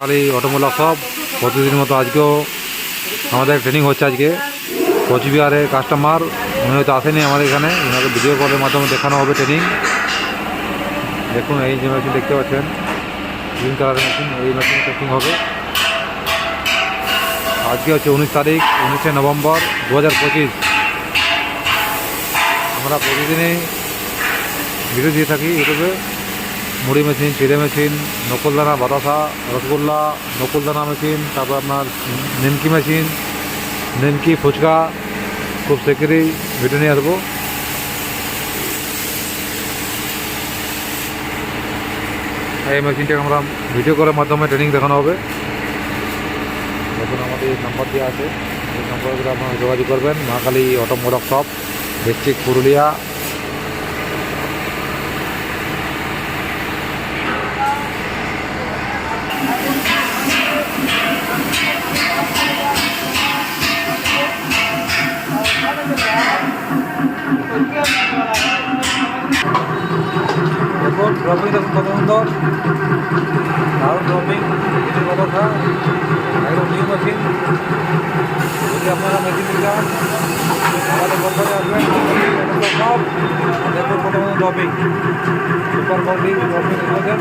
খালি অটোমোলা সব প্রতিদিনের মতো আজকেও আমাদের ট্রেনিং হচ্ছে। আজকে কোচবিহারের কাস্টমার উনি হয়তো আসেনি আমাদের এখানে, ওনাকে ভিডিও কলের মাধ্যমে দেখানো হবে ট্রেনিং। দেখুন এই যে মেশিন দেখতে পাচ্ছেন, গ্রিন কালারের মেশিন, এই মেশিন টেস্টিং হবে। আজকে হচ্ছে 19 তারিখ, 19শে নভেম্বর 2025। আমরা প্রতিদিনই ভিডিও দিয়ে থাকি ইউটিউবে। মুড়ি মেশিন, চিড়ে মেশিন, নকুলদানা বাতাসা, রসগোল্লা, নকুলদানা মেশিন, তারপর আপনার নিমকি মেশিন, নিমকি ফুচকা, খুব শীঘ্রই ভিডিও নিয়ে আসবো। এই মেশিনটাকে আমরা ভিডিও কলের মাধ্যমে ট্রেনিং দেখানো হবে। দেখুন আমাদের নাম্বার দেওয়া আছে, এই নাম্বারগুলো আপনারা যোগাযোগ করবেন। Mahakali automotive shop, district Purulia. দেখুন ড্রপিং দেখুন কত সুন্দর, দারুণ ড্রপিং, মেশিন কথা একদম নিউ মেশিন। যদি আপনারা মেশিন নিতে চান আমাদের কোম্পানি আসবেন। সব দেখুন কত সুন্দর ড্রপিং, সুপার কোয়ালিটি ড্রপিং রয়েছেন।